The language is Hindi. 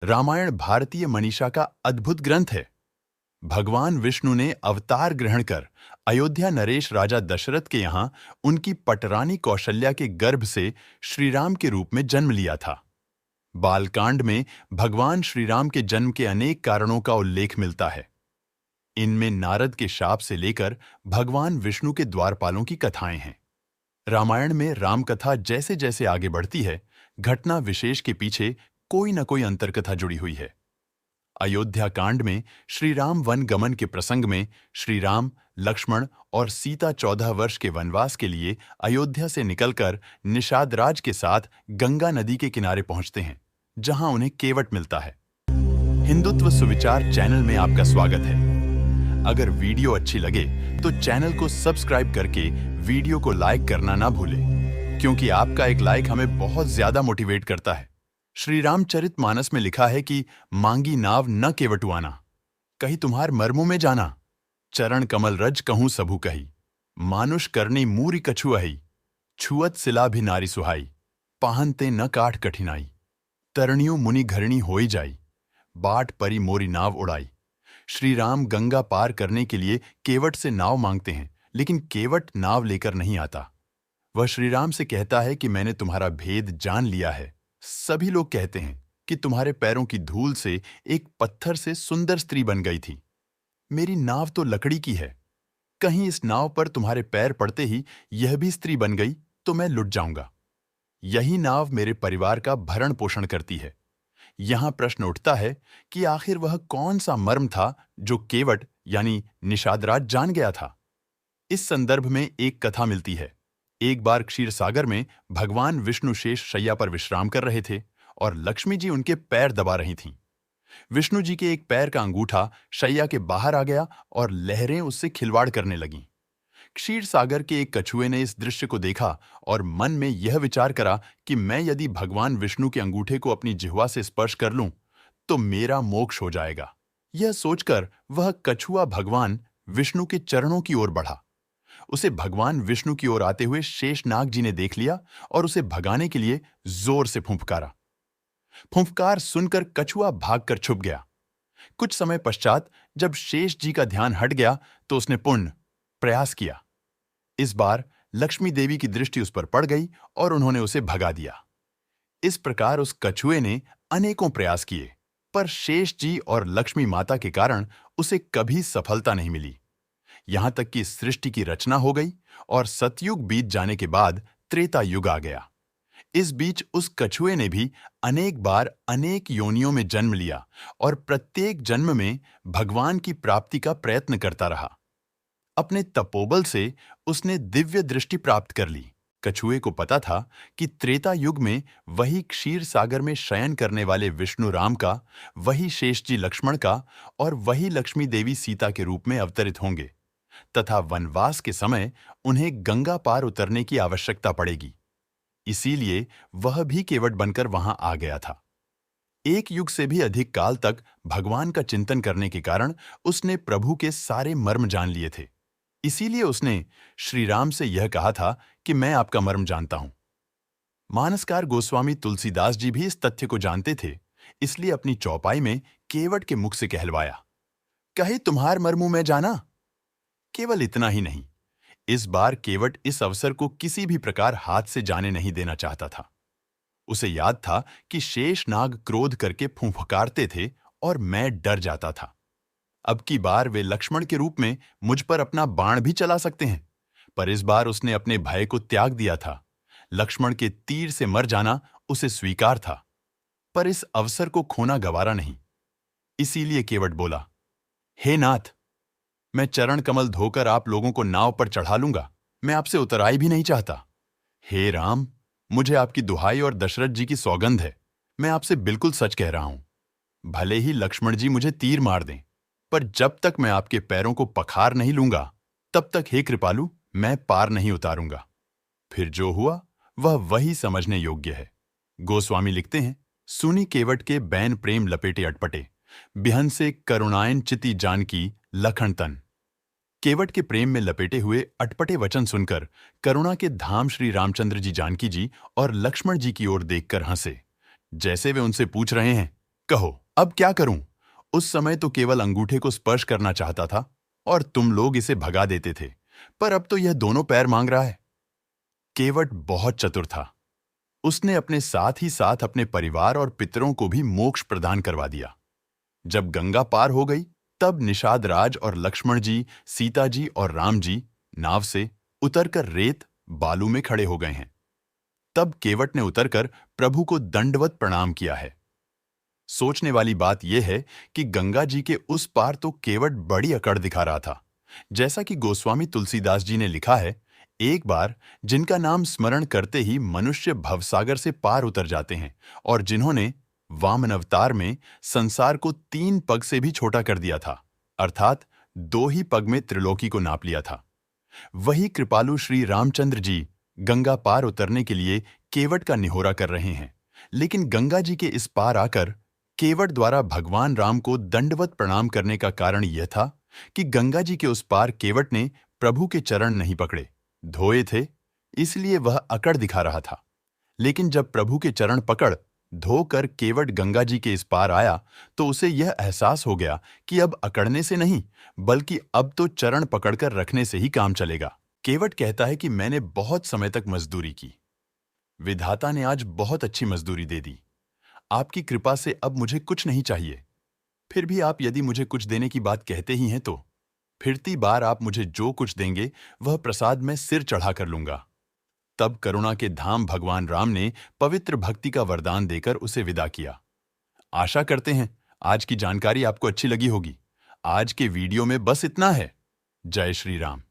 रामायण भारतीय मनीषा का अद्भुत ग्रंथ है। भगवान विष्णु ने अवतार ग्रहण कर अयोध्या नरेश राजा दशरथ के यहाँ उनकी पटरानी कौशल्या के गर्भ से श्री राम के रूप में जन्म लिया था। बालकांड में भगवान श्री राम के जन्म के अनेक कारणों का उल्लेख मिलता है। इनमें नारद के शाप से लेकर भगवान विष्णु के द्वारपालों की कथाएं हैं। रामायण में राम कथा जैसे जैसे आगे बढ़ती है, घटना विशेष के पीछे कोई न कोई अंतर्कथा जुड़ी हुई है। अयोध्या कांड में श्री राम वन गमन के प्रसंग में श्री राम, लक्ष्मण और सीता 14 वर्ष के वनवास के लिए अयोध्या से निकलकर निषादराज के साथ गंगा नदी के किनारे पहुंचते हैं, जहां उन्हें केवट मिलता है। हिंदुत्व सुविचार चैनल में आपका स्वागत है। अगर वीडियो अच्छी लगे तो चैनल को सब्सक्राइब करके वीडियो को लाइक करना ना भूलें, क्योंकि आपका एक लाइक हमें बहुत ज्यादा मोटिवेट करता है। श्री रामचरितमानस में लिखा है कि मांगी नाव न केवटुआना, कही तुम्हार मर्मों में जाना, चरण कमल रज कहूं सबु कही, मानुष करनी मूरी कछु अही, छुअत सिला भी नारी सुहाई, पाहनते न काठ कठिनाई, तरणियों मुनि घरणी होई जाई, बाट परी मोरी नाव उड़ाई। श्री राम गंगा पार करने के लिए केवट से नाव मांगते हैं, लेकिन केवट नाव लेकर नहीं आता। वह श्री राम से कहता है कि मैंने तुम्हारा भेद जान लिया है। सभी लोग कहते हैं कि तुम्हारे पैरों की धूल से एक पत्थर से सुंदर स्त्री बन गई थी। मेरी नाव तो लकड़ी की है, कहीं इस नाव पर तुम्हारे पैर पड़ते ही यह भी स्त्री बन गई तो मैं लुट जाऊंगा। यही नाव मेरे परिवार का भरण पोषण करती है। यहां प्रश्न उठता है कि आखिर वह कौन सा मर्म था जो केवट यानी निषादराज जान गया था। इस संदर्भ में एक कथा मिलती है। एक बार क्षीर सागर में भगवान विष्णु शेष शैया पर विश्राम कर रहे थे और लक्ष्मी जी उनके पैर दबा रही थीं। विष्णु जी के एक पैर का अंगूठा शैया के बाहर आ गया और लहरें उससे खिलवाड़ करने लगीं। क्षीर सागर के एक कछुए ने इस दृश्य को देखा और मन में यह विचार करा कि मैं यदि भगवान विष्णु के अंगूठे को अपनी जिह्वा से स्पर्श कर लूं तो मेरा मोक्ष हो जाएगा। यह सोचकर वह कछुआ भगवान विष्णु के चरणों की ओर बढ़ा। उसे भगवान विष्णु की ओर आते हुए शेषनाग जी ने देख लिया और उसे भगाने के लिए जोर से फुंफकारा। फुंफकार सुनकर कछुआ भागकर छुप गया। कुछ समय पश्चात जब शेष जी का ध्यान हट गया तो उसने पुनः प्रयास किया। इस बार लक्ष्मी देवी की दृष्टि उस पर पड़ गई और उन्होंने उसे भगा दिया। इस प्रकार उस कछुए ने अनेकों प्रयास किए, पर शेष जी और लक्ष्मी माता के कारण उसे कभी सफलता नहीं मिली। यहां तक कि सृष्टि की रचना हो गई और सतयुग बीत जाने के बाद त्रेता युग आ गया। इस बीच उस कछुए ने भी अनेक बार अनेक योनियों में जन्म लिया और प्रत्येक जन्म में भगवान की प्राप्ति का प्रयत्न करता रहा। अपने तपोबल से उसने दिव्य दृष्टि प्राप्त कर ली। कछुए को पता था कि त्रेता युग में वही क्षीर सागर में शयन करने वाले विष्णु राम का, वही शेष जी लक्ष्मण का और वही लक्ष्मी देवी सीता के रूप में अवतरित होंगे तथा वनवास के समय उन्हें गंगा पार उतरने की आवश्यकता पड़ेगी। इसीलिए वह भी केवट बनकर वहां आ गया था। एक युग से भी अधिक काल तक भगवान का चिंतन करने के कारण उसने प्रभु के सारे मर्म जान लिए थे। इसीलिए उसने श्री राम से यह कहा था कि मैं आपका मर्म जानता हूं। मानसकार गोस्वामी तुलसीदास जी भी इस तथ्य को जानते थे, इसलिए अपनी चौपाई में केवट के मुख से कहलवाया, कहे तुम्हार मर्मू मैं जाना। केवल इतना ही नहीं, इस बार केवट इस अवसर को किसी भी प्रकार हाथ से जाने नहीं देना चाहता था। उसे याद था कि शेषनाग क्रोध करके फुंफकारते थे और मैं डर जाता था। अब की बार वे लक्ष्मण के रूप में मुझ पर अपना बाण भी चला सकते हैं, पर इस बार उसने अपने भय को त्याग दिया था। लक्ष्मण के तीर से मर जाना उसे स्वीकार था, पर इस अवसर को खोना गवारा नहीं। इसीलिए केवट बोला, हे नाथ, मैं चरण कमल धोकर आप लोगों को नाव पर चढ़ा लूंगा, मैं आपसे उतराई भी नहीं चाहता। हे राम, मुझे आपकी दुहाई और दशरथ जी की सौगंध है, मैं आपसे बिल्कुल सच कह रहा हूं। भले ही लक्ष्मण जी मुझे तीर मार दें, पर जब तक मैं आपके पैरों को पखार नहीं लूंगा तब तक हे कृपालु मैं पार नहीं उतारूंगा। फिर जो हुआ वह वही समझने योग्य है। गोस्वामी लिखते हैं, सुनी केवट के बैन प्रेम लपेटे अटपटे, बिहन से करुणायन चिति जानकी लखन तन। केवट के प्रेम में लपेटे हुए अटपटे वचन सुनकर करुणा के धाम श्री रामचंद्र जी जानकी जी और लक्ष्मण जी की ओर देखकर हंसे, जैसे वे उनसे पूछ रहे हैं कहो, अब क्या करूं? उस समय तो केवल अंगूठे को स्पर्श करना चाहता था और तुम लोग इसे भगा देते थे, पर अब तो यह दोनों पैर मांग रहा है। केवट बहुत चतुर था। उसने अपने साथ ही साथ अपने परिवार और पितरों को भी मोक्ष प्रदान करवा दिया। जब गंगा पार हो गई, तब निषाद राज और लक्ष्मण जी, सीता जी और राम जी नाव से उतरकर रेत बालू में खड़े हो गए हैं। तब केवट ने उतरकर प्रभु को दंडवत प्रणाम किया है। सोचने वाली बात यह है कि गंगा जी के उस पार तो केवट बड़ी अकड़ दिखा रहा था। जैसा कि गोस्वामी तुलसीदास जी ने लिखा है, एक बार जिनका नाम स्मरण करते ही मनुष्य भवसागर से पार उतर जाते हैं और जिन्होंने वामन अवतार में संसार को 3 पग से भी छोटा कर दिया था, अर्थात 2 ही पग में त्रिलोकी को नाप लिया था, वही कृपालु श्री रामचंद्र जी गंगा पार उतरने के लिए केवट का निहोरा कर रहे हैं। लेकिन गंगा जी के इस पार आकर केवट द्वारा भगवान राम को दंडवत प्रणाम करने का कारण यह था कि गंगा जी के उस पार केवट ने प्रभु के चरण नहीं पकड़े, धोए थे, इसलिए वह अकड़ दिखा रहा था। लेकिन जब प्रभु के चरण पकड़ धोकर केवट गंगा जी के इस पार आया, तो उसे यह एहसास हो गया कि अब अकड़ने से नहीं, बल्कि अब तो चरण पकड़कर रखने से ही काम चलेगा। केवट कहता है कि मैंने बहुत समय तक मजदूरी की, विधाता ने आज बहुत अच्छी मजदूरी दे दी। आपकी कृपा से अब मुझे कुछ नहीं चाहिए। फिर भी आप यदि मुझे कुछ देने की बात कहते ही हैं तो फिरती बार आप मुझे जो कुछ देंगे वह प्रसाद मैं सिर चढ़ा कर लूंगा। तब करुणा के धाम भगवान राम ने पवित्र भक्ति का वरदान देकर उसे विदा किया। आशा करते हैं आज की जानकारी आपको अच्छी लगी होगी। आज के वीडियो में बस इतना है। जय श्री राम।